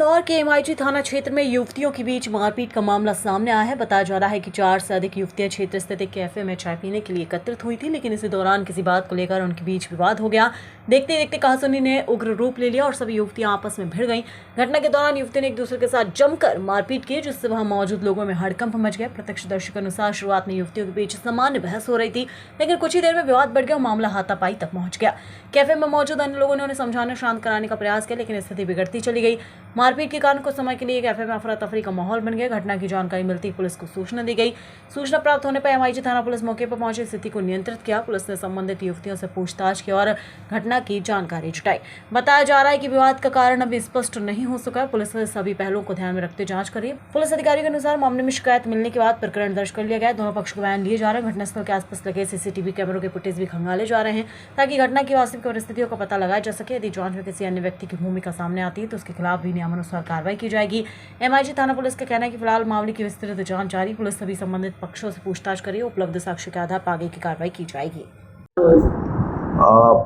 इंदौर के एमआईजी थाना क्षेत्र में युवतियों के बीच मारपीट का मामला सामने आया है। बताया जा रहा है कि 4 से अधिक युवतियां क्षेत्र स्थित एक कैफे में चाय पीने के लिए एकत्रित हुई थी, लेकिन इसी दौरान किसी बात को लेकर उनके बीच विवाद हो गया। देखते देखते कहासुनी ने उग्र रूप ले लिया और सभी युवतियां आपस में भिड़ गईं। घटना के दौरान युवतियों ने एक दूसरे के साथ जमकर मारपीट की, जिससे वहां मौजूद लोगों में हड़कंप मच गया। प्रत्यक्षदर्शी के अनुसार शुरुआत में युवतियों के बीच सामान्य बहस हो रही थी, लेकिन कुछ ही देर में विवाद बढ़ गया और मामला हाथापाई तक पहुंच गया। कैफे में मौजूद अन्य लोगों ने उन्हें समझाने शांत कराने का प्रयास किया, लेकिन स्थिति बिगड़ती चली गई। मारपीट के कारण कुछ समय के लिए कैफे में अफरा तफरी का माहौल बन गया। घटना की जानकारी मिलती पुलिस को सूचना दी गई। सूचना प्राप्त होने पर एमआईजी थाना पुलिस मौके पर पहुंची, स्थिति को नियंत्रित किया। पुलिस ने संबंधित युवतियों से पूछताछ की और घटना की जानकारी जुटाई। बताया जा रहा है कि विवाद का कारण अभी स्पष्ट नहीं हो सका। पुलिस ने सभी पहलुओं को ध्यान में रखते जांच कर रही है। पुलिस अधिकारियों के अनुसार मामले में शिकायत मिलने के बाद प्रकरण दर्ज कर लिया गया। दोनों पक्ष के बयान लिए जा रहे हैं। घटनास्थल के आसपास लगे सीसीटीवी कैमरों के फुटेज भी खंगाले जा रहे हैं, ताकि घटना की वास्तविक परिस्थितियों का पता लगाया जा सके। यदि जांच में किसी अन्य व्यक्ति की भूमिका सामने आती है तो उसके खिलाफ भी नियमानुसार कार्रवाई की जाएगी। एमआईजी थाना पुलिस का कहना है कि फिलहाल मामले की विस्तृत जांच जारी। पुलिस सभी संबंधित पक्षों से पूछताछ करी, उपलब्ध साक्ष्य के आधार पर आगे की कार्रवाई की जाएगी।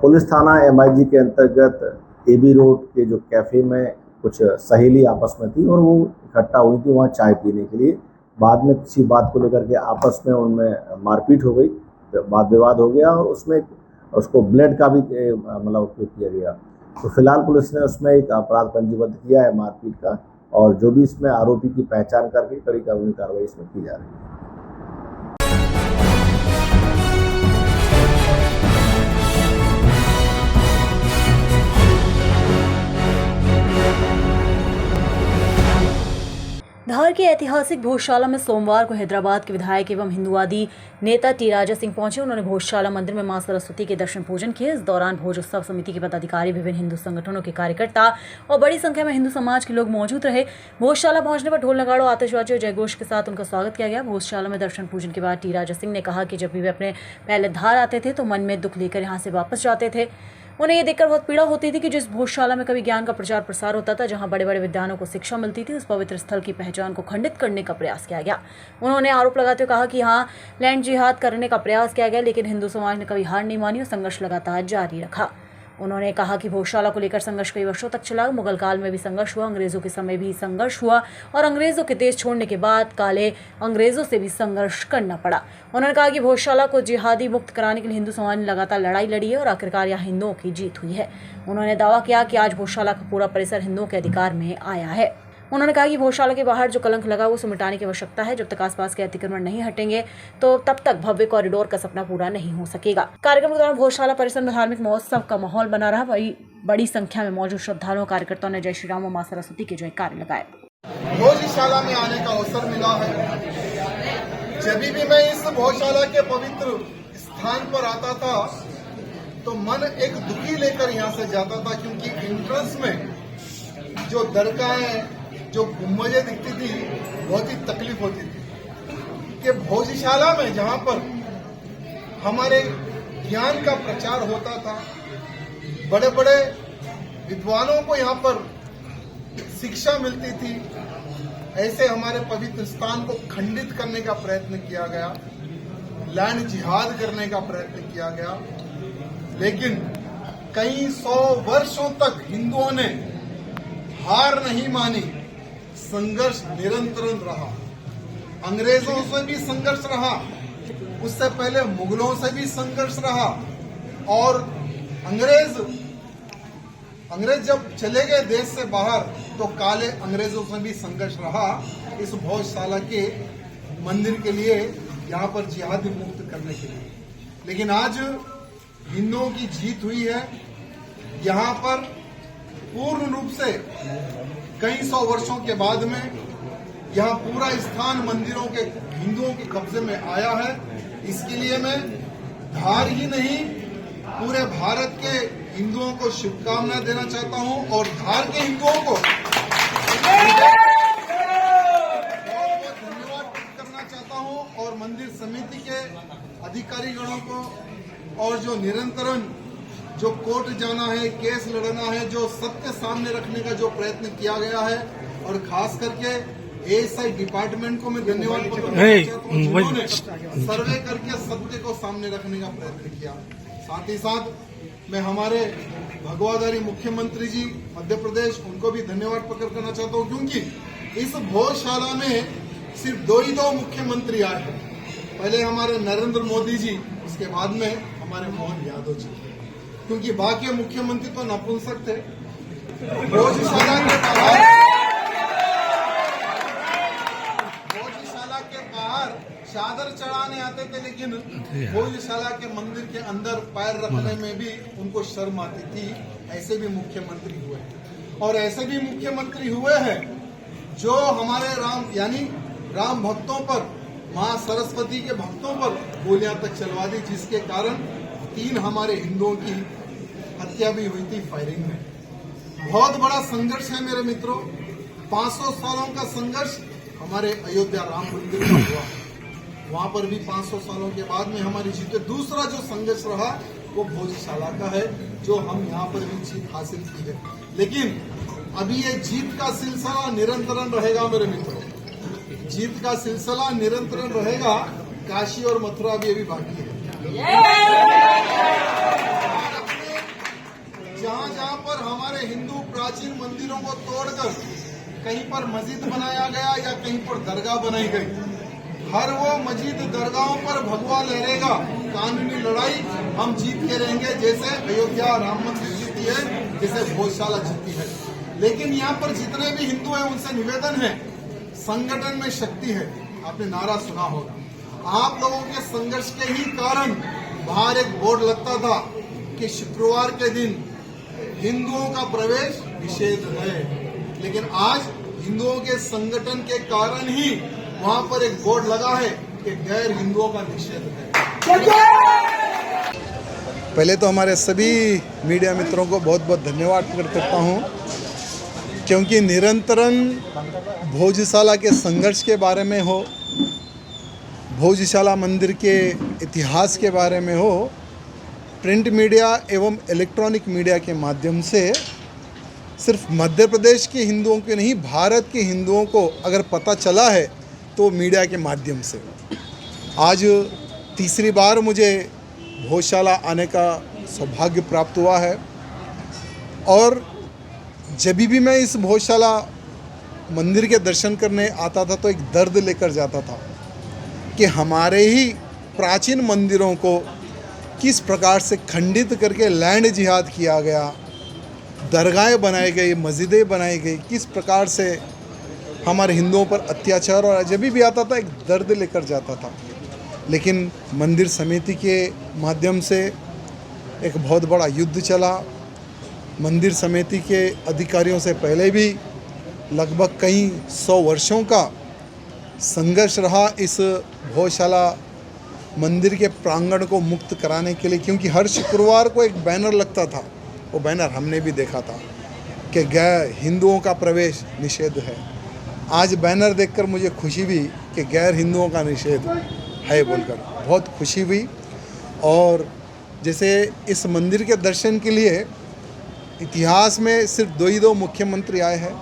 पुलिस थाना एमआईजी के अंतर्गत एबी रोड के जो कैफे में कुछ सहेली आपस में थी और वो इकट्ठा हुई थी वहाँ चाय पीने के लिए। बाद में किसी बात को लेकर के आपस में उनमें मारपीट हो गई, वाद विवाद हो गया और उसमें उसको ब्लेड का भी मतलब उपयोग किया गया। तो फिलहाल पुलिस ने उसमें एक अपराध पंजीबद्ध किया है मारपीट का, और जो भी इसमें आरोपी की पहचान करके कड़ी कानूनी कार्रवाई इसमें की जा रही है। धार के ऐतिहासिक भोजशाला में सोमवार को हैदराबाद के विधायक एवं हिंदुवादी नेता टी राजा सिंह पहुंचे। उन्होंने भोजशाला मंदिर में मां सरस्वती के दर्शन पूजन किए। इस दौरान भोज उत्सव समिति के पदाधिकारी, विभिन्न हिंदू संगठनों के कार्यकर्ता और बड़ी संख्या में हिंदू समाज के लोग मौजूद रहे। भोजशाला पहुंचने पर ढोल नगाड़ों, आतिशबाजी और जयघोष के साथ उनका स्वागत किया गया। भोजशाला में दर्शन पूजन के बाद टी राजा सिंह ने कहा कि जब भी वे अपने पहले धार आते थे तो मन में दुख लेकर यहाँ से वापस जाते थे। उन्हें ये देखकर बहुत पीड़ा होती थी कि जिस भोजशाला में कभी ज्ञान का प्रचार प्रसार होता था, जहां बड़े बड़े विद्वानों को शिक्षा मिलती थी, उस पवित्र स्थल की पहचान को खंडित करने का प्रयास किया गया। उन्होंने आरोप लगाते हुए कहा कि यहाँ लैंड जिहाद करने का प्रयास किया गया, लेकिन हिंदू समाज ने कभी हार नहीं मानी और संघर्ष लगातार जारी रखा। उन्होंने कहा कि भोजशाला को लेकर संघर्ष कई वर्षों तक चला। मुगल काल में भी संघर्ष हुआ, अंग्रेजों के समय भी संघर्ष हुआ और अंग्रेजों के देश छोड़ने के बाद काले अंग्रेजों से भी संघर्ष करना पड़ा। उन्होंने कहा कि भोजशाला को जिहादी मुक्त कराने के लिए हिंदू समाज ने लगातार लड़ाई लड़ी है और आखिरकार यहाँ हिंदुओं की जीत हुई है। उन्होंने दावा किया कि आज भोजशाला का पूरा परिसर हिंदुओं के अधिकार में आया है। उन्होंने कहा कि भोजशाला के बाहर जो कलंक लगा उसे मिटाने की आवश्यकता है। जब तक आसपास के अतिक्रमण नहीं हटेंगे तो तब तक भव्य कॉरिडोर का सपना पूरा नहीं हो सकेगा। कार्यक्रम के दौरान भोजशाला परिसर में धार्मिक महोत्सव का माहौल बना रहा। बड़ी संख्या में मौजूद श्रद्धालुओं कार्यकर्ताओं ने जय श्री राम और मां सरस्वती के जयकारे लगाए। भोजशाला में आने का अवसर मिला है। जब भी मैं इस भोजशाला के पवित्र स्थान पर आता था तो मन एक दुखी लेकर यहाँ से जाता था, क्योंकि एंट्रेंस में जो दरगाहें, जो गुम्बदें दिखती थी, बहुत ही तकलीफ होती थी कि भोजशाला में जहां पर हमारे ज्ञान का प्रचार होता था, बड़े बड़े विद्वानों को यहाँ पर शिक्षा मिलती थी, ऐसे हमारे पवित्र स्थान को खंडित करने का प्रयत्न किया गया, लैंड जिहाद करने का प्रयत्न किया गया। लेकिन कई 100 वर्षों तक हिंदुओं ने हार नहीं मानी, संघर्ष निरंतर रहा। अंग्रेजों से भी संघर्ष रहा, उससे पहले मुगलों से भी संघर्ष रहा, और अंग्रेज जब चले गए देश से बाहर तो काले अंग्रेजों से भी संघर्ष रहा इस भोजशाला के मंदिर के लिए, यहाँ पर जिहाद मुक्त करने के लिए। लेकिन आज हिंदुओं की जीत हुई है। यहाँ पर पूर्ण रूप से कई 100 वर्षों के बाद में यहाँ पूरा स्थान मंदिरों के हिंदुओं के कब्जे में आया है। इसके लिए मैं धार ही नहीं, पूरे भारत के हिंदुओं को शुभकामना देना चाहता हूँ और धार के हिंदुओं को बहुत धन्यवाद करना चाहता हूँ, और मंदिर समिति के अधिकारी गणों को, और जो निरंतरन जो कोर्ट जाना है, केस लड़ना है, जो सत्य सामने रखने का जो प्रयत्न किया गया है, और खास करके एएसआई डिपार्टमेंट को मैं धन्यवाद चाहता हूँ जिन्होंने सर्वे करके सत्य को सामने रखने का प्रयत्न किया। साथ ही साथ मैं हमारे भगवाधारी मुख्यमंत्री जी मध्य प्रदेश, उनको भी धन्यवाद प्रकट करना चाहता हूँ, क्योंकि इस भोजशाला में सिर्फ दो मुख्यमंत्री आए हैं। पहले हमारे नरेंद्र मोदी जी, उसके बाद में हमारे मोहन यादव जी, क्योंकि बाकी मुख्यमंत्री तो नपुंसक थे। भोजशाला के बाहर चादर चढ़ाने आते थे, लेकिन भोजशाला के मंदिर के अंदर पैर रखने में भी उनको शर्म आती थी। ऐसे भी मुख्यमंत्री हुए, और ऐसे भी मुख्यमंत्री हुए हैं जो हमारे राम भक्तों पर, मां सरस्वती के भक्तों पर गोलियां तक चलवा दी, जिसके कारण 3 हमारे हिंदुओं की हत्या भी हुई थी फायरिंग में। बहुत बड़ा संघर्ष है मेरे मित्रों, 500 सालों का संघर्ष हमारे अयोध्या राम मंदिर का हुआ। वहां पर भी 500 सालों के बाद में हमारी जीत। दूसरा जो संघर्ष रहा वो भोजशाला का है, जो हम यहाँ पर भी जीत हासिल की है। लेकिन अभी ये जीत का सिलसिला निरंतर रहेगा मेरे मित्रों, जीत का सिलसिला निरंतर रहेगा। काशी और मथुरा भी अभी बाकी है। जहाँ जहाँ पर हमारे हिंदू प्राचीन मंदिरों को तोड़कर कहीं पर मस्जिद बनाया गया या कहीं पर दरगाह बनाई गई, हर वो मस्जिद दरगाहों पर भगवा लहरेगा। कानूनी लड़ाई हम जीत के रहेंगे, जैसे अयोध्या राम मंदिर जीती है, जैसे भोजशाला जीती है। लेकिन यहाँ पर जितने भी हिंदू हैं उनसे निवेदन है, संगठन में शक्ति है। आपने नारा सुना होगा। आप लोगों के संघर्ष के ही कारण बाहर एक बोर्ड लगता था कि शुक्रवार के दिन हिंदुओं का प्रवेश निषेध है, लेकिन आज हिंदुओं के संगठन के कारण ही वहां पर एक बोर्ड लगा है कि गैर हिंदुओं का निषेध है। पहले तो हमारे सभी मीडिया मित्रों को बहुत बहुत धन्यवाद प्रकट करता हूं, क्योंकि निरंतरन भोजशाला के संघर्ष के बारे में हो, भोजशाला मंदिर के इतिहास के बारे में हो, प्रिंट मीडिया एवं इलेक्ट्रॉनिक मीडिया के माध्यम से सिर्फ मध्य प्रदेश के हिंदुओं के नहीं, भारत के हिंदुओं को अगर पता चला है तो मीडिया के माध्यम से। आज तीसरी बार मुझे भोजशाला आने का सौभाग्य प्राप्त हुआ है, और जब भी मैं इस भोजशाला मंदिर के दर्शन करने आता था तो एक दर्द लेकर जाता था कि हमारे ही प्राचीन मंदिरों को किस प्रकार से खंडित करके लैंड जिहाद किया गया, दरगाहें बनाई गई, मस्जिदें बनाई गई, किस प्रकार से हमारे हिंदुओं पर अत्याचार, और जब भी आता था एक दर्द लेकर जाता था। लेकिन मंदिर समिति के माध्यम से एक बहुत बड़ा युद्ध चला। मंदिर समिति के अधिकारियों से पहले भी लगभग कई 100 वर्षों का संघर्ष रहा इस भोजशाला मंदिर के प्रांगण को मुक्त कराने के लिए, क्योंकि हर शुक्रवार को एक बैनर लगता था। वो बैनर हमने भी देखा था कि गैर हिंदुओं का प्रवेश निषेध है। आज बैनर देखकर मुझे खुशी हुई कि गैर हिंदुओं का निषेध है बोलकर बहुत खुशी हुई। और जैसे इस मंदिर के दर्शन के लिए इतिहास में सिर्फ दो मुख्यमंत्री आए हैं।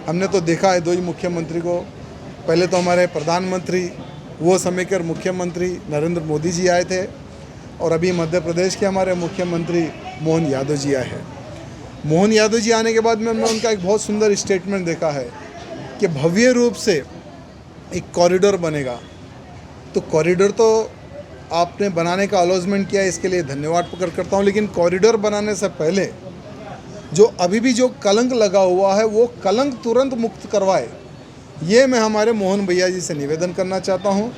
हमने तो देखा है 2 ही मुख्यमंत्री को। पहले तो हमारे प्रधानमंत्री, वो समय के मुख्यमंत्री नरेंद्र मोदी जी आए थे, और अभी मध्य प्रदेश के हमारे मुख्यमंत्री मोहन यादव जी आए हैं। मोहन यादव जी आने के बाद में हमने उनका एक बहुत सुंदर स्टेटमेंट देखा है कि भव्य रूप से एक कॉरिडोर बनेगा। तो कॉरिडोर तो आपने बनाने का अनाउंसमेंट किया है, इसके लिए धन्यवाद प्रकट करता हूँ। लेकिन कॉरिडोर बनाने से पहले जो अभी भी जो कलंक लगा हुआ है वो कलंक तुरंत मुक्त करवाए, ये मैं हमारे मोहन भैया जी से निवेदन करना चाहता हूँ।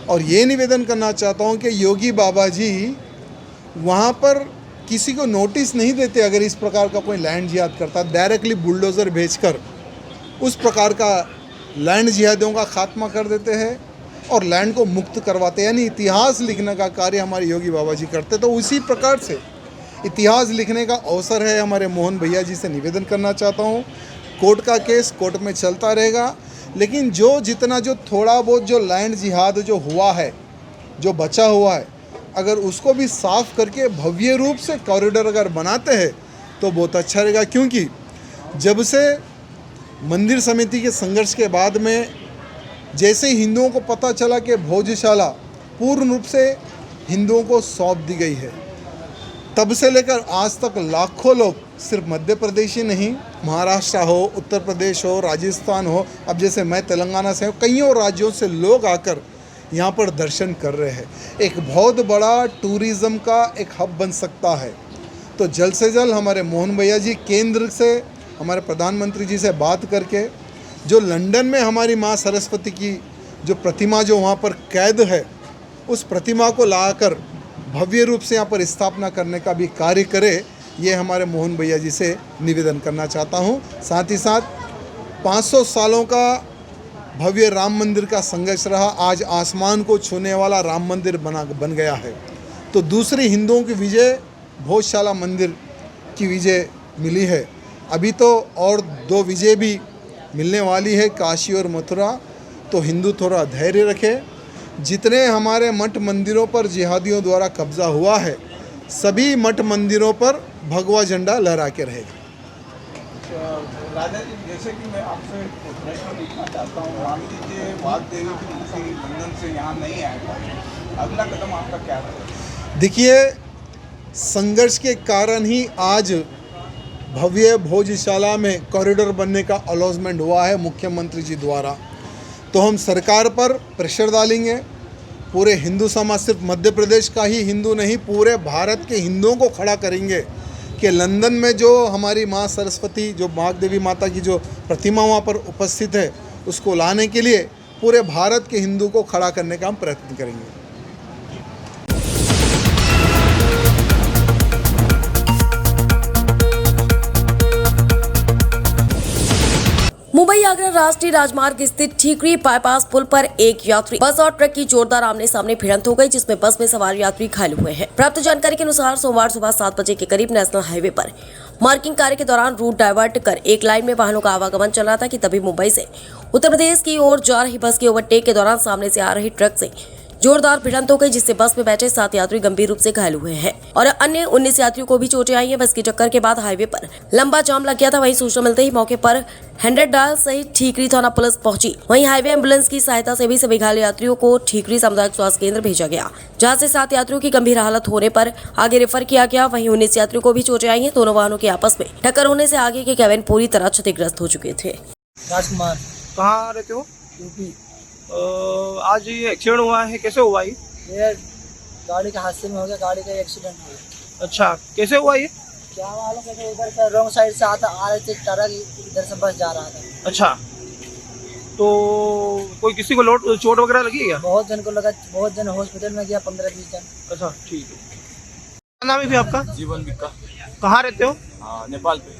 और ये निवेदन करना चाहता हूँ कि योगी बाबा जी वहाँ पर किसी को नोटिस नहीं देते। अगर इस प्रकार का कोई लैंड जिहाद करता, डायरेक्टली बुलडोज़र भेजकर उस प्रकार का लैंड जिहादियों का खात्मा कर देते हैं और लैंड को मुक्त करवाते, यानी इतिहास लिखने का कार्य हमारे योगी बाबा जी करते। तो उसी प्रकार से इतिहास लिखने का अवसर है। हमारे मोहन भैया जी से निवेदन करना चाहता हूँ, कोर्ट का केस कोर्ट में चलता रहेगा, लेकिन जो थोड़ा बहुत जो लैंड जिहाद जो हुआ है, जो बचा हुआ है, अगर उसको भी साफ करके भव्य रूप से कॉरिडोर अगर बनाते हैं तो बहुत अच्छा रहेगा। क्योंकि जब से मंदिर समिति के संघर्ष के बाद में जैसे हिंदुओं को पता चला कि भोजशाला पूर्ण रूप से हिंदुओं को सौंप दी गई है, तब से लेकर आज तक लाखों लोग, सिर्फ मध्य प्रदेश ही नहीं, महाराष्ट्र हो, उत्तर प्रदेश हो, राजस्थान हो, अब जैसे मैं तेलंगाना से हूँ, कईयों राज्यों से लोग आकर यहाँ पर दर्शन कर रहे हैं। एक बहुत बड़ा टूरिज़्म का एक हब बन सकता है। तो जल्द से जल्द हमारे मोहन भैया जी केंद्र से, हमारे प्रधानमंत्री जी से बात करके, जो लंदन में हमारी माँ सरस्वती की जो प्रतिमा जो वहाँ पर कैद है, उस प्रतिमा को लाकर भव्य रूप से यहाँ पर स्थापना करने का भी कार्य करे, ये हमारे मोहन भैया जी से निवेदन करना चाहता हूँ। साथ ही साथ 500 सालों का भव्य राम मंदिर का संघर्ष रहा, आज आसमान को छूने वाला राम मंदिर बन गया है। तो दूसरी हिंदुओं की विजय भोजशाला मंदिर की विजय मिली है। अभी तो और 2 विजय भी मिलने वाली है, काशी और मथुरा। तो हिंदू थोड़ा धैर्य रखे। जितने हमारे मठ मंदिरों पर जिहादियों द्वारा कब्जा हुआ है, सभी मठ मंदिरों पर भगवा झंडा लहरा के रहेगा। राजा जी, जैसे कि मैं आपसे प्रश्न पूछना चाहता हूँ, मान लीजिए बात देवी की मूर्ति लंदन से यहाँ नहीं आएगा, अगला कदम आपका क्या रहेगा? देखिए, संघर्ष के कारण ही आज भव्य भोजशाला में कॉरिडोर बनने का अलॉटमेंट हुआ है मुख्यमंत्री जी द्वारा। तो हम सरकार पर प्रेशर डालेंगे। पूरे हिंदू समाज, सिर्फ मध्य प्रदेश का ही हिंदू नहीं, पूरे भारत के हिंदुओं को खड़ा करेंगे कि लंदन में जो हमारी माँ सरस्वती, जो वाग्देवी माता की जो प्रतिमा वहाँ पर उपस्थित है, उसको लाने के लिए पूरे भारत के हिंदू को खड़ा करने का हम प्रयत्न करेंगे। मुंबई आगरा राष्ट्रीय राजमार्ग स्थित ठीकरी बाईपास पुल पर एक यात्री बस और ट्रक की जोरदार आमने सामने भिड़ंत हो गई, जिसमें बस में सवार यात्री घायल हुए हैं। प्राप्त जानकारी के अनुसार सोमवार सुबह 7 बजे के करीब नेशनल हाईवे पर मार्किंग कार्य के दौरान रूट डाइवर्ट कर एक लाइन में वाहनों का आवागमन चल रहा था कि तभी मुंबई से उत्तर प्रदेश की ओर जा रही बस के ओवरटेक के दौरान सामने से आ रही ट्रक से जोरदार भिड़ंत हो गई, जिससे बस में बैठे 7 यात्री गंभीर रूप से घायल हुए हैं और अन्य 19 यात्रियों को भी चोटें आई हैं। बस की टक्कर के बाद हाईवे पर लंबा जाम लग गया था। वहीं सूचना मिलते ही मौके पर 100 डायल सहित ठीकरी थाना पुलिस पहुंची। वहीं हाईवे एम्बुलेंस की सहायता से भी सभी घायल यात्रियों को ठीकरी सामुदायिक स्वास्थ्य केंद्र भेजा गया, जहां से 7 यात्रियों की गंभीर हालत होने पर आगे रेफर किया गया। वहीं 19 यात्रियों को भी चोटें आई हैं। दोनों वाहनों के आपस में टक्कर होने से आगे के कैबिन पूरी तरह क्षतिग्रस्त हो चुके थे। राजकुमार, कहाँ रहते हो? यूपी। आज ये एक्सीडेंट हुआ है, कैसे हुआ ये? ये गाड़ी के हादसे में हो गया, गाड़ी का एक्सीडेंट हो गया। अच्छा, कैसे हुआ ये? क्या मालूम है, इधर से रॉन्ग साइड से आ रहे थे ट्रक, इधर से बस जा रहा था। अच्छा, तो कोई किसी को चोट वगैरह लगी है क्या? बहुत जन को लगा, बहुत जन हॉस्पिटल में गया, 15-20 जन। अच्छा, ठीक है। क्या नाम है भी आपका? जीवन बिक्का। कहाँ रहते हो? नेपाल पे।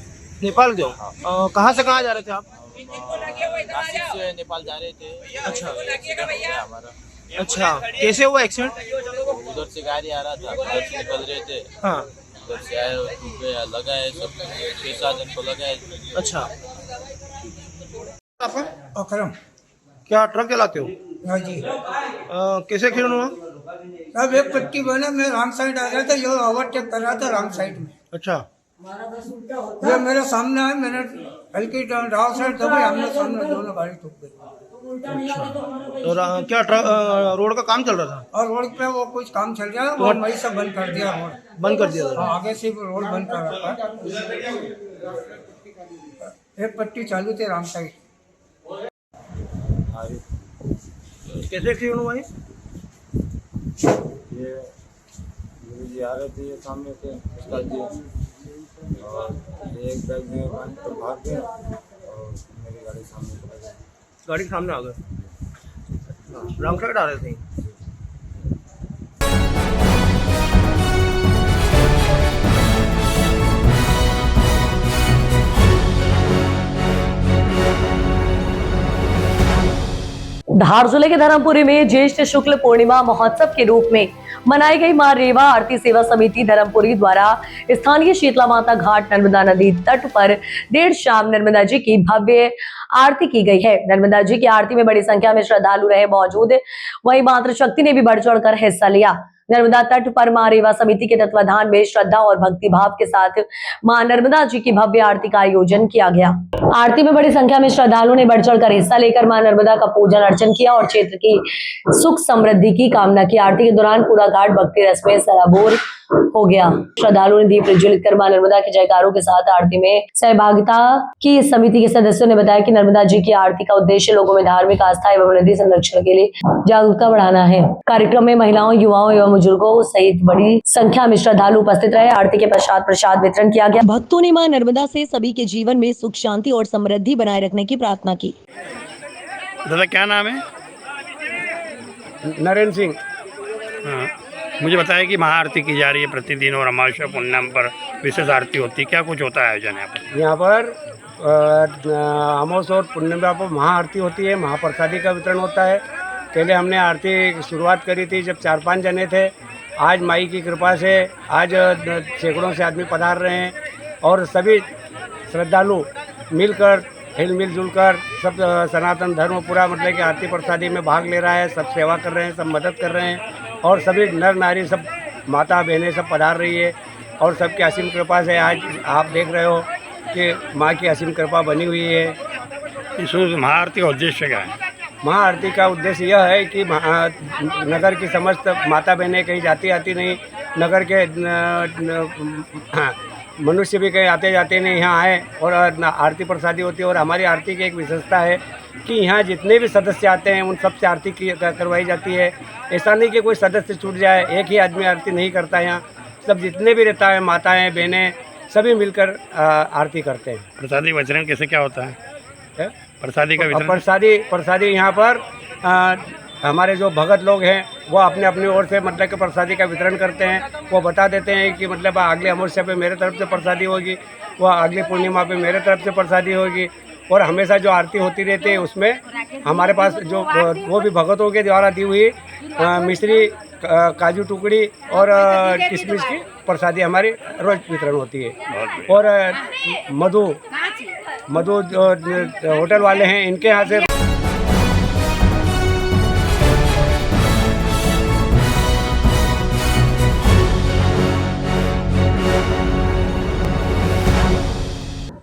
नेपाल के हो? कहाँ से कहाँ जा रहे थे आप? नासिक से नेपाल जा रहे थे। अच्छा, एक्सीडेंट हो गया हमारा। अच्छा, कैसे हुआ एक्सीडेंट? उधर से गाड़ी आ रहा था, उधर से निकल रहे थे। हाँ, उधर से आए, लगा है, सब 6-7 जन को लगा है। अच्छा। आपका अकरम। क्या ट्रक चलाते हो? हाँ जी। कैसे एक्सीडेंट हुआ? अब एक पट्टी बना, मैं रॉन्ग साइड आ रहा था, ये ओवरटेक कर रहा था रॉन्ग साइड में। अच्छा, ये मेरे सामने है, मैंने हल्की रॉन्ग साइड दबाई, हमने सामने दोनों गाड़ी ठुक गई। तो क्या रोड का काम चल रहा था? और रोड पे वो कुछ काम चल रहा है, वो वही सब बंद कर दिया, रोड बंद कर दिया था? हाँ, आगे से रोड बंद कर रखा है। एक पट्टी चालू थी रॉन्ग साइड। कैसे एक्सीडेंट हुआ ये? ये गुरुजी आ रहे थे, ये सामने से उसका जी, और एक बैग में पानी तो भाग गया और मेरी गाड़ी सामने चला गई। गाड़ी के सामने आ गए, रॉन्ग साइड आ रहे थे। धार जिले के धर्मपुरी में ज्येष्ठ शुक्ल पूर्णिमा महोत्सव के रूप में मनाई गई मां रेवा आरती सेवा समिति धर्मपुरी द्वारा स्थानीय शीतला माता घाट नर्मदा नदी तट पर देर शाम नर्मदा जी की भव्य आरती की गई है। नर्मदा जी की आरती में बड़ी संख्या में श्रद्धालु रहे मौजूद, वहीं मातृशक्ति ने भी बढ़ चढ़कर हिस्सा लिया। नर्मदा तट पर मां रेवा समिति के तत्वाधान में श्रद्धा और भक्ति भाव के साथ मां नर्मदा जी की भव्य आरती का आयोजन किया गया। आरती में बड़ी संख्या में श्रद्धालुओं ने बढ़ चढ़कर हिस्सा लेकर मां नर्मदा का पूजन अर्चन किया और क्षेत्र की सुख समृद्धि की कामना की। आरती के दौरान पूरा घाट भक्ति रस में सराबोर हो गया। श्रद्धालुओं ने दीप प्रज्वलित कर मां नर्मदा के जयकारों के साथ आरती में सहभागिता की। समिति के सदस्यों ने बताया कि नर्मदा जी की आरती का उद्देश्य लोगों में धार्मिक आस्था एवं नदी संरक्षण के लिए जागरूकता बढ़ाना है। कार्यक्रम में महिलाओं, युवाओं एवं बुजुर्गों सहित बड़ी संख्या में श्रद्धालु उपस्थित रहे। आरती के पश्चात प्रसाद वितरण किया गया। भक्तों ने मां नर्मदा से सभी के जीवन में सुख, शांति और समृद्धि बनाए रखने की प्रार्थना की। दादा क्या नाम है? नरेंद्र सिंह। हाँ, मुझे बताया कि महाआरती की जा रही है प्रतिदिन और अमावस्या पूर्णिमा पर विशेष आरती होती है, क्या कुछ होता है आयोजन यहाँ पर? अमावस्या और पूर्णिमा पर महाआरती होती है, महाप्रसादी का वितरण होता है। पहले हमने आरती की शुरुआत करी थी जब 4-5 जने थे। आज माई की कृपा से आज सैकड़ों से आदमी पधार रहे हैं और सभी श्रद्धालु मिलकर मिलजुल कर सब सनातन धर्म पूरा मतलब कि आरती प्रसादी में भाग ले रहा है। सब सेवा कर रहे हैं, सब मदद कर रहे हैं और सभी नर नारी सब माता बहनें सब पधार रही है और सबकी असीम कृपा से आज आप देख रहे हो कि माँ की असीम कृपा बनी हुई है। इस महाआरती का उद्देश्य क्या है? महाआरती का उद्देश्य यह है कि नगर की समस्त माता बहनें कहीं जाती आती नहीं, नगर के मनुष्य भी कहीं आते जाते नहीं यहाँ आए और आरती प्रसादी होती है। और हमारी आरती की एक विशेषता है कि यहाँ जितने भी सदस्य आते हैं उन सबसे आरती करवाई जाती है। ऐसा नहीं कि कोई सदस्य छूट जाए, एक ही आदमी आरती नहीं करता है। यहाँ सब जितने भी रहता है माताएं बहनें सभी मिलकर आरती करते हैं। प्रसादी वितरण कैसे क्या होता है? प्रसादी का वितरण? प्रसादी यहाँ पर हमारे जो भगत लोग हैं वो अपने अपनी ओर से मतलब कि प्रसादी का वितरण करते हैं। वो बता देते हैं कि मतलब अगले अमावस्या पे मेरे तरफ से प्रसादी होगी, वो अगली पूर्णिमा पे मेरे तरफ से प्रसादी होगी। और हमेशा जो आरती होती रहती है उसमें हमारे पास जो वो भी भगतों के द्वारा दी हुई मिश्री, काजू टुकड़ी और किशमिश की प्रसादी हमारी रोज वितरण होती है। और मधु जो होटल वाले हैं इनके यहाँ से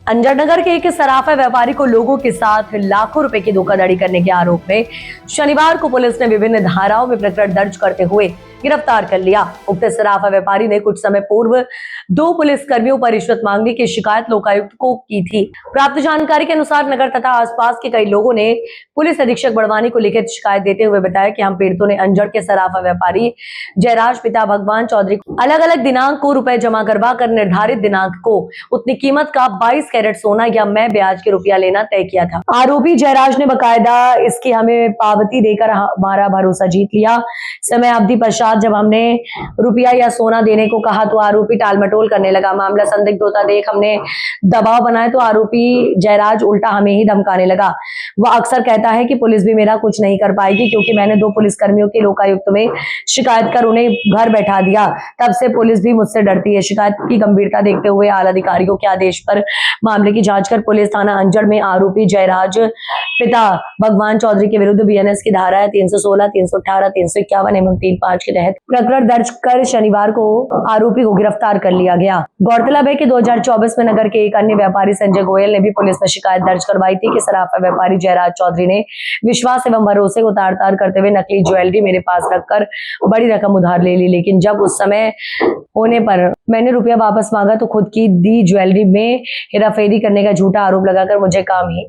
अंजड़ नगर के एक सराफा व्यापारी को लोगों के साथ लाखों रुपए की धोखाधड़ी करने के आरोप में शनिवार को पुलिस ने विभिन्न धाराओं में प्रकरण दर्ज करते हुए गिरफ्तार कर लिया। उक्त सराफा व्यापारी ने कुछ समय पूर्व 2 पुलिस कर्मियों पर रिश्वत मांगने की शिकायत लोकायुक्त को की थी। प्राप्त जानकारी के अनुसार नगर तथा आसपास के कई लोगों ने पुलिस अधीक्षक बड़वानी को लिखित शिकायत देते हुए बताया कि हम पीड़ितों ने अंजड़ के सराफा व्यापारी जयराज पिता भगवान चौधरी को अलग अलग दिनांक को रुपए जमा करवा कर निर्धारित दिनांक को उतनी कीमत का 22 कैरेट सोना या मैं ब्याज के रुपया लेना तय किया था। आरोपी जयराज ने बकायदा इसकी हमें पावती देकर हमारा भरोसा जीत लिया। समय अवधि पश्चात जब हमने रुपया या सोना देने को कहा तो आरोपी टालमटोल करने लगा। मामला संदिग्ध होता देख हमने दबाव बनाया तो आरोपी जयराज उल्टा हमें ही धमकाने लगा। वह अक्सर कहता है कि पुलिस भी मेरा कुछ नहीं कर पाएगी क्योंकि मैंने 2 पुलिस कर्मियों की लोकायुक्त में शिकायत कर उन्हें घर बैठा दिया। तब से पुलिस भी मुझसे डरती है। शिकायत की गंभीरता देखते हुए आला अधिकारियों के आदेश पर मामले की जांच कर पुलिस थाना अंजड़ में आरोपी जयराज पिता भगवान चौधरी के विरुद्ध बीएनएस की धाराएं 316, 318, 351 एवं 35 के तहत प्रकरण दर्ज कर शनिवार को आरोपी को गिरफ्तार कर लिया गया। गौरतलब है कि 2024 में नगर के एक अन्य व्यापारी संजय गोयल ने भी पुलिस में शिकायत दर्ज करवाई थी कि सराफा व्यापारी जयराज चौधरी ने विश्वास एवं भरोसे को तार-तार करते हुए नकली ज्वेलरी मेरे पास रखकर बड़ी रकम उधार ले ली, लेकिन जब उस समय होने पर मैंने रुपया वापस मांगा तो खुद की दी ज्वेलरी में हेराफेरी करने का झूठा आरोप लगाकर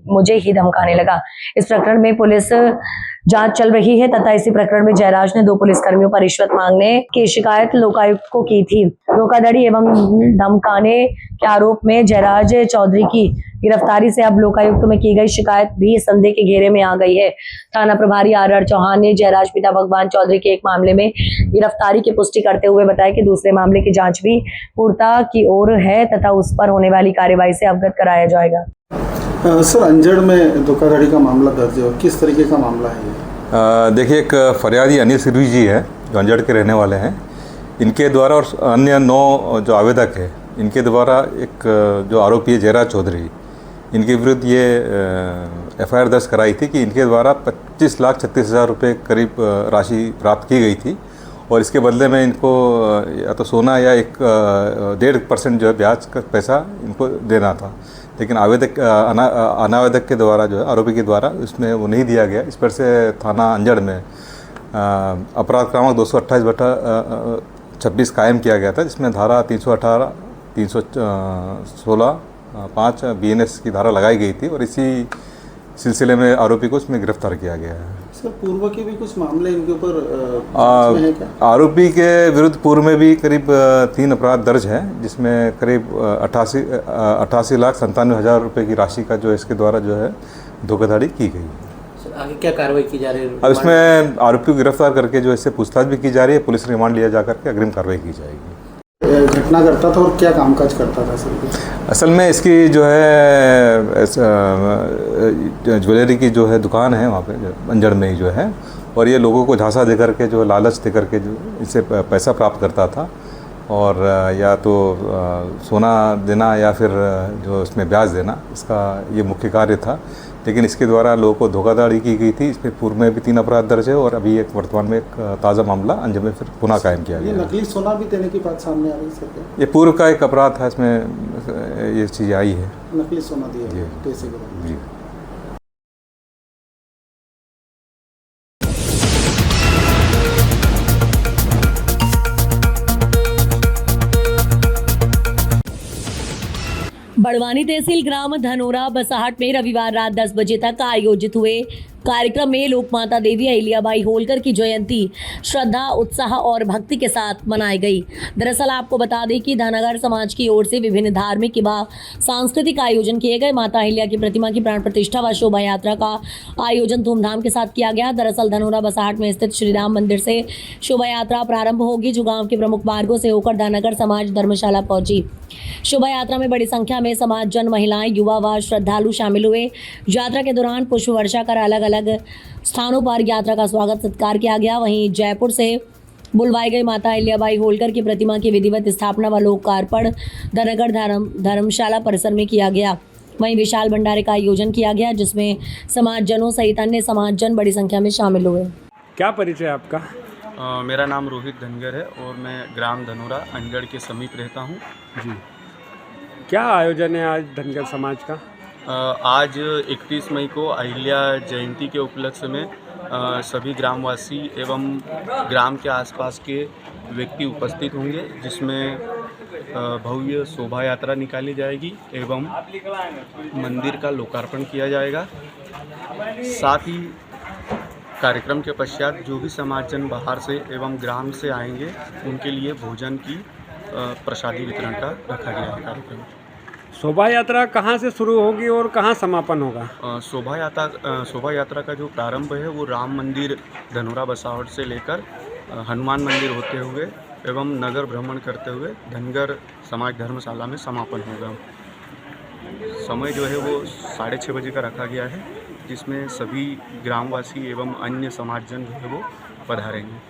मुझे ही धमकाने लगा। इस प्रकरण में पुलिस जांच चल रही है तथा इसी प्रकरण में जयराज ने 2 पुलिसकर्मियों पर रिश्वत मांगने की शिकायत लोकायुक्त को की थी। धोखाधड़ी एवं धमकाने के आरोप में जयराज चौधरी की गिरफ्तारी से अब लोकायुक्त में की गई शिकायत भी संदेह के घेरे में आ गई है। थाना प्रभारी आर चौहान ने जयराज पिता भगवान चौधरी के एक मामले में गिरफ्तारी की पुष्टि करते हुए बताया कि दूसरे मामले की जांच भी पूर्णता की ओर है तथा उस पर होने वाली कार्यवाही से अवगत कराया जाएगा। सर, अंजड़ में धोखाधड़ी का मामला दर्ज है, किस तरीके का मामला है? देखिए, एक फरियादी अनिल सिरवी जी है जो अंजड़ के रहने वाले हैं। इनके द्वारा और अन्य 9 जो आवेदक है इनके द्वारा एक जो आरोपी है जयराज चौधरी, इनके विरुद्ध ये एफआईआर दर्ज कराई थी कि इनके द्वारा 25,36,000 रुपये करीब राशि प्राप्त की गई थी और इसके बदले में इनको या तो सोना या 1.5% जो है ब्याज का पैसा इनको देना था, लेकिन अनावेदक के द्वारा जो है आरोपी के द्वारा उसमें वो नहीं दिया गया। इस पर से थाना अंजड़ में अपराध क्रमांक 228/3 26 कायम किया गया था, जिसमें धारा 318, 316, 5 BNS की धारा लगाई गई थी और इसी सिलसिले में आरोपी को उसमें गिरफ्तार किया गया है। सर पूर्व के भी कुछ मामले इनके ऊपर है क्या? आरोपी के विरुद्ध पूर्व में भी करीब 3 अपराध दर्ज हैं, जिसमें करीब 88,97,000 रुपये की राशि का जो इसके द्वारा जो है धोखाधड़ी की गई है। आगे क्या कार्रवाई की जा रही है? अब इसमें आरोपी को गिरफ्तार करके जो इससे पूछताछ भी की जा रही है, पुलिस रिमांड लिया जा करके अग्रिम कार्रवाई की जाएगी। घटना करता था और क्या कामकाज करता था सर? असल में इसकी जो है ज्वेलरी की जो है दुकान है वहाँ पे अंजड़ में ही जो है, और ये लोगों को झांसा दे करके जो लालच दे करके जो इससे पैसा प्राप्त करता था, और या तो सोना देना या फिर जो इसमें ब्याज देना, इसका ये मुख्य कार्य था। लेकिन इसके द्वारा लोगों को धोखाधड़ी की गई थी। इसमें पूर्व में भी 3 अपराध दर्ज है और अभी एक वर्तमान में एक ताज़ा मामला अंजम में फिर पुनः कायम किया गया। ये नकली सोना भी देने की बात सामने आ रही है? ये पूर्व का एक अपराध था, इसमें ये चीज़ आई है। नकली सोना दिया कैसे? जी। बड़वानी तहसील ग्राम धनोरा बसाहट में रविवार रात 10 बजे तक आयोजित हुए कार्यक्रम में लोकमाता देवी अहिल्याबाई होलकर की जयंती श्रद्धा, उत्साह और भक्ति के साथ मनाई गई। दरअसल आपको बता दें कि धनागर समाज की ओर से विभिन्न धार्मिक व सांस्कृतिक आयोजन किए गए। माता अहिल्या की प्रतिमा की प्राण प्रतिष्ठा व शोभा यात्रा का आयोजन धूमधाम के साथ किया गया। दरअसल धनोरा बसाहट में स्थित श्री राम मंदिर से शोभा यात्रा प्रारंभ होगी, जो गाँव के प्रमुख मार्गों से होकर धनागर समाज धर्मशाला पहुंची। शोभा यात्रा में बड़ी संख्या में समाज जन, महिलाएं, युवा व श्रद्धालु शामिल हुए। यात्रा के दौरान पुष्प वर्षा कर अलग अलग स्थानों पर यात्रा का स्वागत सत्कार किया गया। वहीं जयपुर से बुलवाई गई माता अहिल्याबाई होलकर की प्रतिमा की विधिवत स्थापना व लोकार्पण धनगर धर्मशाला परिसर में किया गया। वहीं विशाल भंडारे का आयोजन किया गया, जिसमें समाजजनों सहित अन्य समाजजन बड़ी संख्या में शामिल हुए। क्या परिचय आपका? मेरा नाम रोहित धनगर है और मैं ग्राम धनोरा अंजड़ के समीप रहता हूँ। जी, क्या आयोजन है आज धनगर समाज का? आज 31 मई को अहिल्या जयंती के उपलक्ष्य में सभी ग्रामवासी एवं ग्राम के आसपास के व्यक्ति उपस्थित होंगे, जिसमें भव्य शोभा यात्रा निकाली जाएगी एवं मंदिर का लोकार्पण किया जाएगा। साथ ही कार्यक्रम के पश्चात जो भी समाजजन बाहर से एवं ग्राम से आएंगे, उनके लिए भोजन की प्रसादी वितरण का रखा गया है कार्यक्रम। शोभा यात्रा कहाँ से शुरू होगी और कहाँ समापन होगा? शोभा यात्रा का जो प्रारंभ है वो राम मंदिर धनोरा बसाहट से लेकर हनुमान मंदिर होते हुए एवं नगर भ्रमण करते हुए धनगर समाज धर्मशाला में समापन होगा। समय जो है वो 6:30 बजे का रखा गया है, जिसमें सभी ग्रामवासी एवं अन्य समाजजन जो है वो पधारेंगे।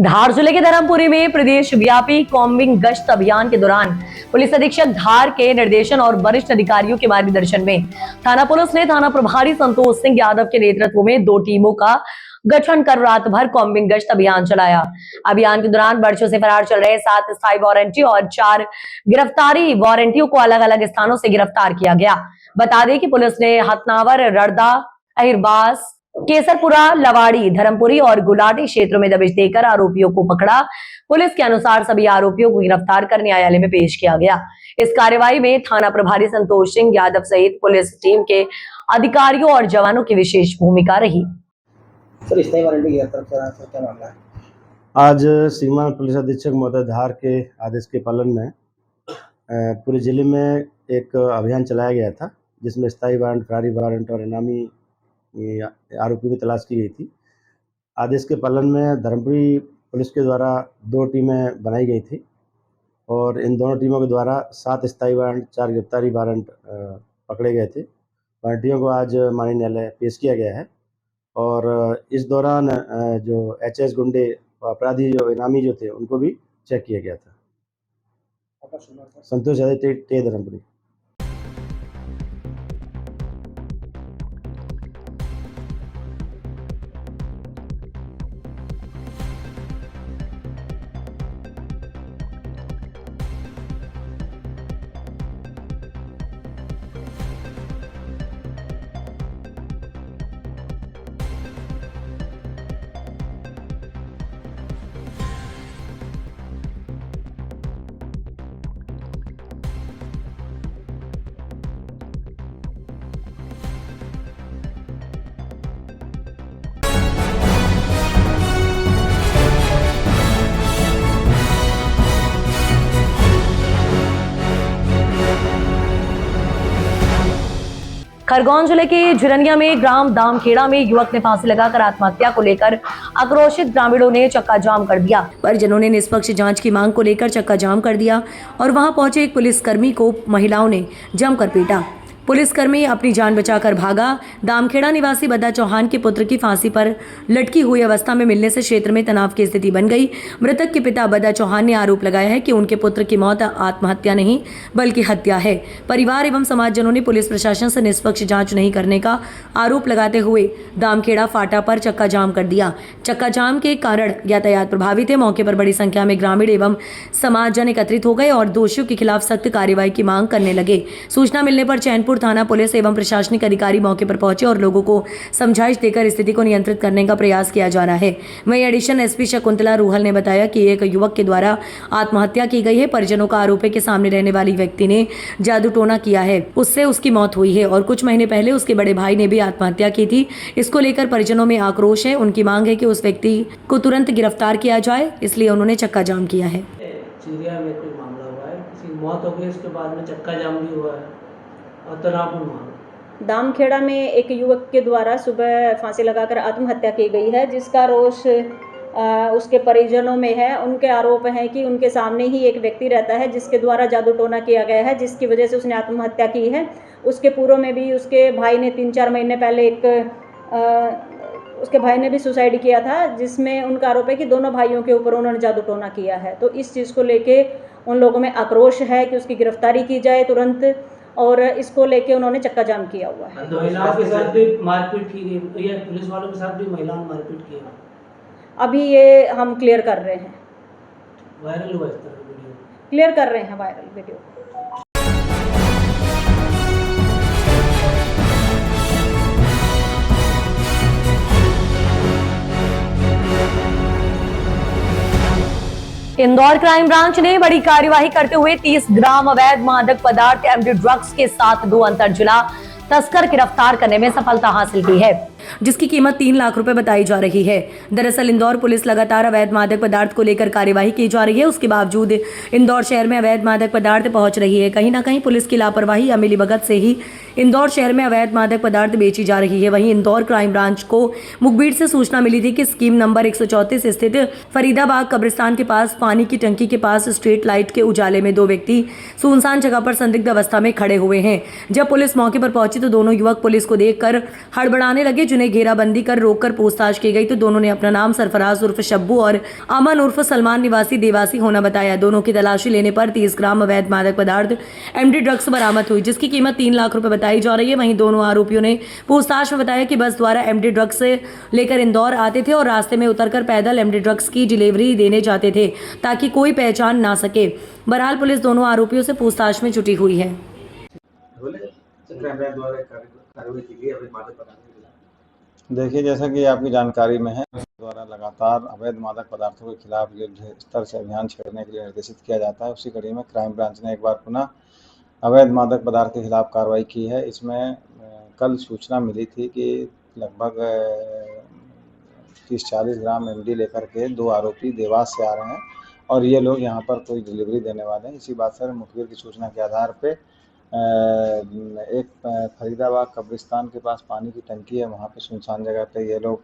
धार जिले के धर्मपुरी में प्रदेश व्यापी कॉम्बिंग गश्त अभियान के दौरान पुलिस अधीक्षक धार के निर्देशन और वरिष्ठ अधिकारियों के मार्गदर्शन में थाना पुलिस ने थाना प्रभारी संतोष सिंह यादव के नेतृत्व में 2 टीमों का गठन कर रात भर कॉम्बिंग गश्त अभियान चलाया। अभियान के दौरान वर्षों से फरार चल रहे 7 स्थायी वारंटी और 4 गिरफ्तारी वारंटियों को अलग अलग स्थानों से गिरफ्तार किया गया। बता दें कि पुलिस ने हथनावर, रड़दा, अहिरबास, केसरपुरा, लवाड़ी, धर्मपुरी और गुलाटी क्षेत्रों में दबिश देकर आरोपियों को पकड़ा। पुलिस के अनुसार सभी आरोपियों को गिरफ्तार कर न्यायालय में पेश किया गया। इस कार्रवाई में थाना प्रभारी संतोष सिंह यादव सहित पुलिस टीम के अधिकारियों और जवानों की विशेष भूमिका रही। सर, स्थायी वारंटी गिरफ्तार क्या मामला है? आज श्रीमान पुलिस अधीक्षक महोदय धार के आदेश के पालन में पूरे जिले में एक अभियान चलाया गया था, जिसमें स्थायी वारंट, फरारी वारंट और इनामी आरोपी की तलाश की गई थी। आदेश के पालन में धर्मपुरी पुलिस के द्वारा 2 टीमें बनाई गई थी और इन दोनों टीमों के द्वारा 7 स्थायी वारंट, 4 गिरफ्तारी वारंट पकड़े गए थे। वारंटियों को आज माननीय न्यायालय पेश किया गया है और इस दौरान जो HS गुंडे अपराधी जो इनामी जो थे उनको भी चेक किया गया था। संतोष यादव टे धर्मपुरी। खरगोन जिले के झिरनिया में ग्राम दामखेड़ा में युवक ने फांसी लगाकर आत्महत्या को लेकर आक्रोशित ग्रामीणों ने चक्का जाम कर दिया। परिजनों ने निष्पक्ष जांच की मांग को लेकर चक्का जाम कर दिया और वहां पहुंचे एक पुलिसकर्मी को महिलाओं ने जमकर पीटा। पुलिसकर्मी अपनी जान बचाकर भागा। दामखेड़ा निवासी बद्दा चौहान के पुत्र की फांसी पर लटकी हुई अवस्था में मिलने से क्षेत्र में तनाव की स्थिति बन गई। मृतक के पिता बद्दा चौहान ने आरोप लगाया है कि उनके पुत्र की मौत आत्महत्या नहीं बल्कि हत्या है। परिवार एवं समाजजनों ने पुलिस प्रशासन से निष्पक्ष जांच नहीं करने का आरोप लगाते हुए दामखेड़ा फाटा पर चक्का जाम कर दिया। चक्का जाम के कारण यातायात प्रभावित है। मौके पर बड़ी संख्या में ग्रामीण एवं समाजजन एकत्रित हो गए और दोषियों के खिलाफ सख्त कार्रवाई की मांग करने लगे। सूचना मिलने पर चैनपुर थाना पुलिस एवं प्रशासनिक अधिकारी मौके पर पहुंचे और लोगों को समझाइश देकर स्थिति को नियंत्रित करने का प्रयास किया जा रहा है। वहीं एडिशनल एसपी शकुंतला रूहल ने बताया कि एक युवक के द्वारा आत्महत्या की गई है। परिजनों का आरोप है कि सामने रहने वाली व्यक्ति ने जादू टोना किया है, उससे उसकी मौत हुई है और कुछ महीने पहले उसके बड़े भाई ने भी आत्महत्या की थी। इसको लेकर परिजनों में आक्रोश है। उनकी मांग है कि उस व्यक्ति को तुरंत गिरफ्तार किया जाए, इसलिए उन्होंने चक्का जाम किया है। चिड़िया में कोई मामला हुआ है, किसी की मौत हो गई, उसके बाद में चक्का जाम भी हुआ है और तनावपूर्ण मामला। दामखेड़ा में एक युवक के द्वारा सुबह फांसी लगाकर आत्महत्या की गई है, जिसका रोष उसके परिजनों में है। उनके आरोप हैं कि उनके सामने ही एक व्यक्ति रहता है जिसके द्वारा जादू टोना किया गया है, जिसकी वजह से उसने आत्महत्या की है। उसके पूर्व में भी उसके भाई ने 3-4 महीने पहले उसके भाई ने भी सुसाइड किया था, जिसमें उनका आरोप है कि दोनों भाइयों के ऊपर उन्होंने जादू टोना किया है। तो इस चीज़ को लेके उन लोगों में आक्रोश है कि उसकी गिरफ्तारी की जाए तुरंत, और इसको लेके उन्होंने चक्का जाम किया हुआ है। महिलाओं के साथ भी मारपीट की गई, या पुलिस वालों के साथ भी महिलाओं ने मारपीट की है। अभी ये हम क्लियर कर रहे हैं, वायरल हुआ इस तरह का वीडियो, क्लियर कर रहे हैं viral video. Indore crime branch ने बड़ी कार्यवाही करते हुए 30 ग्राम अवैध मादक पदार्थ एमडी ड्रग्स के साथ 2 अंतर जिला तस्कर गिरफ्तार करने में सफलता हासिल की है, जिसकी कीमत 3 लाख रुपए बताई जा रही है। दरअसल इंदौर पुलिस लगातार अवैध मादक पदार्थ को लेकर कार्यवाही की जा रही है। उसके बावजूद इंदौर शहर में अवैध मादक पदार्थ पहुंच रही है। कहीं ना कहीं पुलिस की लापरवाही या मिलीभगत से ही इंदौर शहर में अवैध मादक पदार्थ बेची जा रही है। वहीं इंदौर क्राइम ब्रांच को मुखबिर से सूचना मिली थी कि स्कीम नंबर 134 स्थित फरीदाबाद कब्रिस्तान के पास पानी की टंकी के पास स्ट्रीट लाइट के उजाले में 2 व्यक्ति सुनसान जगह पर संदिग्ध अवस्था में खड़े हुए हैं। जब पुलिस मौके पर पहुंची तो दोनों युवक पुलिस को देखकर हड़बड़ाने लगे, जिन्हें घेराबंदी कर रोककर पूछताछ की गई तो दोनों ने अपना नाम सरफराज उर्फ शब्बू और अमन उर्फ सलमान निवासी देवासी होना बताया। दोनों की तलाशी लेने पर 30 ग्राम अवैध मादक पदार्थ एमडी ड्रग्स बरामद हुई, जिसकी कीमत 3 लाख रुपए बताई जा रही है। वहीं दोनों आरोपियों ने पूछताछ में बताया कि बस द्वारा एमडी ड्रग्स लेकर इंदौर आते थे और रास्ते में उतरकर पैदल एमडी ड्रग्स की डिलीवरी देने जाते थे ताकि कोई पहचान ना सके। बहरहाल पुलिस दोनों आरोपियों से पूछताछ में जुटी हुई है। देखिए, जैसा कि आपकी जानकारी में है, द्वारा लगातार अवैध मादक पदार्थों के खिलाफ युद्ध स्तर से अभियान छेड़ने के लिए निर्देशित किया जाता है। उसी कड़ी में क्राइम ब्रांच ने एक बार पुनः अवैध मादक पदार्थ के खिलाफ कार्रवाई की है। इसमें कल सूचना मिली थी कि लगभग 30-40 ग्राम एमडी लेकर के 2 आरोपी देवास से आ रहे हैं और ये लोग यहाँ पर कोई डिलीवरी देने वाले हैं। इसी बात से मुखबिर की सूचना के आधार पे एक फरीदाबाद कब्रिस्तान के पास पानी की टंकी है, वहाँ पे सुनसान जगह पे ये लोग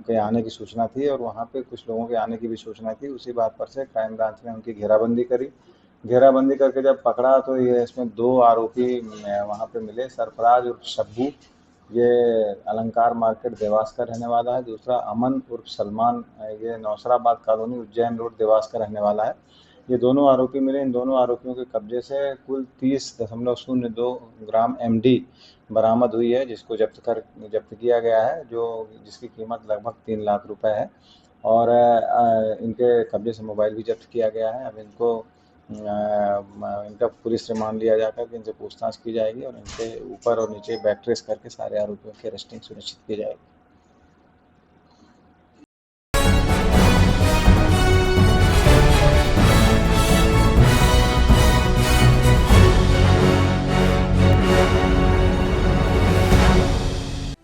के आने की सूचना थी और वहाँ पे कुछ लोगों के आने की भी सूचना थी। उसी बात पर से क्राइम ब्रांच ने उनकी घेराबंदी करी। घेराबंदी करके जब पकड़ा तो ये इसमें 2 आरोपी वहाँ पे मिले। सरफराज उर्फ शब्बू, ये अलंकार मार्केट देवास का रहने वाला है। दूसरा अमन उर्फ सलमान, ये नौसराबाद कॉलोनी उज्जैन रोड देवास का रहने वाला है। ये दोनों आरोपी मिले। इन दोनों आरोपियों के कब्जे से कुल 30.02 ग्राम एमडी बरामद हुई है, जिसको जब्त किया गया है, जिसकी कीमत लगभग 3 लाख रुपए है। और इनके कब्जे से मोबाइल भी जब्त किया गया है। अब इनका पुलिस रिमांड लिया जाकर के इनसे पूछताछ की जाएगी और इनके ऊपर और नीचे बैक ट्रेस करके सारे आरोपियों की अरेस्टिंग सुनिश्चित की जाएगी।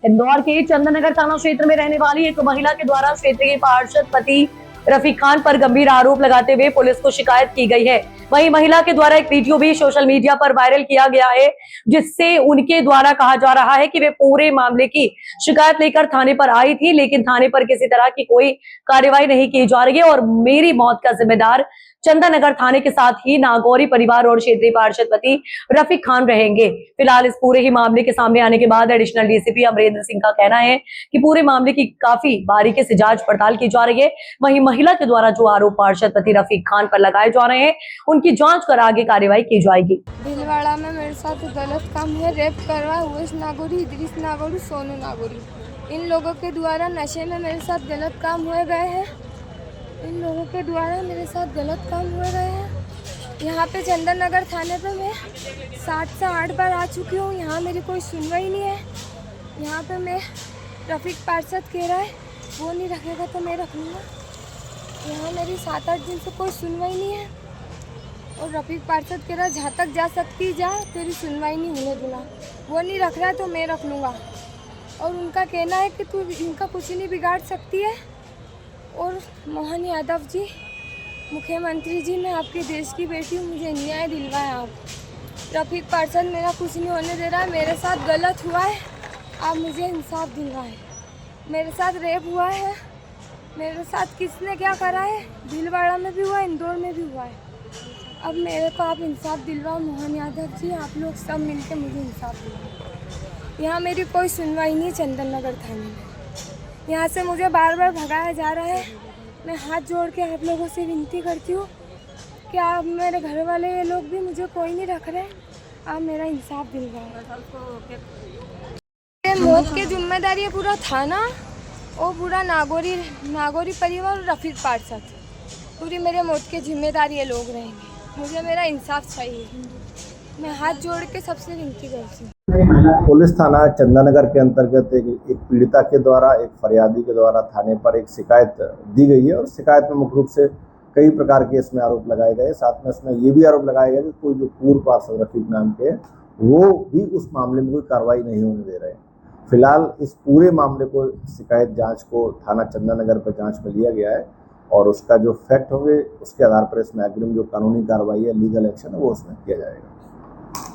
इंदौर के चंदननगर थाना क्षेत्र में रहने वाली एक महिला के द्वारा क्षेत्रीय पार्षद पति रफीक खान पर गंभीर आरोप लगाते हुए पुलिस को शिकायत की गई है। वहीं महिला के द्वारा एक वीडियो भी सोशल मीडिया पर वायरल किया गया है, जिससे उनके द्वारा कहा जा रहा है कि वे पूरे मामले की शिकायत लेकर थाने पर आई थी, लेकिन थाने पर किसी तरह की कोई कार्रवाई नहीं की जा रही है और मेरी मौत का जिम्मेदार चंदननगर थाने के साथ ही नागौरी परिवार और क्षेत्रीय पार्षद पति रफीक खान रहेंगे। फिलहाल इस पूरे ही मामले के सामने आने के बाद एडिशनल डीसीपी अमरेंद्र सिंह का कहना है कि पूरे मामले की काफी बारीकी से जांच पड़ताल की जा रही है। वहीं महिला के द्वारा जो आरोप पार्षद पति रफीक खान पर लगाए जा रहे हैं, उनकी जांच कर आगे कार्रवाई की जाएगी। भीलवाड़ा में मेरे साथ गलत काम है, रेप करवा उवैस नागौरी, इदरीस नागौरी, सोनू नागौरी। इन लोगों के द्वारा नशे में मेरे साथ गलत काम हुए गए हैं। इन लोगों के द्वारा मेरे साथ गलत काम हुए गए हैं। यहाँ पे चंदननगर थाने पे मैं 7 से 8 बार आ चुकी हूँ। यहाँ मेरी कोई सुनवाई नहीं है। यहाँ पे मैं रफीक पार्षद कह रहा है वो नहीं रखेगा तो मैं रख लूँगा। यहाँ मेरी 7-8 दिन से कोई सुनवाई नहीं है और रफीक पार्षद कह रहा है जहाँ तक जा सकती जा, तेरी सुनवाई नहीं होने दूँगा। वो नहीं रख रहा है तो मैं रख लूँगा। और उनका कहना है कि तू इनका कुछ नहीं बिगाड़ सकती है। और मोहन यादव जी, मुख्यमंत्री जी, मैं आपके देश की बेटी हूँ, मुझे न्याय दिलवाएं आप। रफीक पार्षद मेरा कुछ नहीं होने दे रहा है, मेरे साथ गलत हुआ है, आप मुझे इंसाफ दिलवाएं। मेरे साथ रेप हुआ है, मेरे साथ किसने क्या करा है, भीलवाड़ा में भी हुआ है, इंदौर में भी हुआ है। अब मेरे को आप इंसाफ दिलवाओ मोहन यादव जी, आप लोग सब मिलके मुझे इंसाफ दिलवाओ। यहाँ मेरी कोई सुनवाई नहीं चंदननगर थाने में। यहाँ से मुझे बार बार भगाया जा रहा है। मैं हाथ जोड़ के आप लोगों से विनती करती हूँ कि आप, मेरे घर वाले ये लोग भी मुझे कोई नहीं रख रहे, आप मेरा इंसाफ दिलवाओ। मौत की जिम्मेदारी है पूरा थाना और पूरा नागौरी परिवार और रफीक पार्षद, पूरी मेरे मौत की जिम्मेदारी ये लोग रहेंगे। मुझे मेरा इंसाफ चाहिए। मैं हाथ जोड़ के सबसे विनती करती हूँ। पुलिस थाना चंदननगर के अंतर्गत एक पीड़िता के द्वारा, एक फरियादी के द्वारा थाने पर एक शिकायत दी गई है और शिकायत में मुख्य रूप से कई प्रकार के इसमें आरोप लगाए गए। साथ में इसमें ये भी आरोप लगाया गया कि कोई जो पूर्व पार्षद रफीक नाम के वो भी उस मामले में कोई कार्रवाई नहीं होने दे रहे हैं। फिलहाल इस पूरे मामले को शिकायत जांच को थाना चंदननगर पर जांच में लिया गया है और उसका जो फैक्ट होंगे उसके आधार पर इसमें अग्रिम जो कानूनी कार्रवाई है, लीगल एक्शन है, वो उसमें किया जाएगा।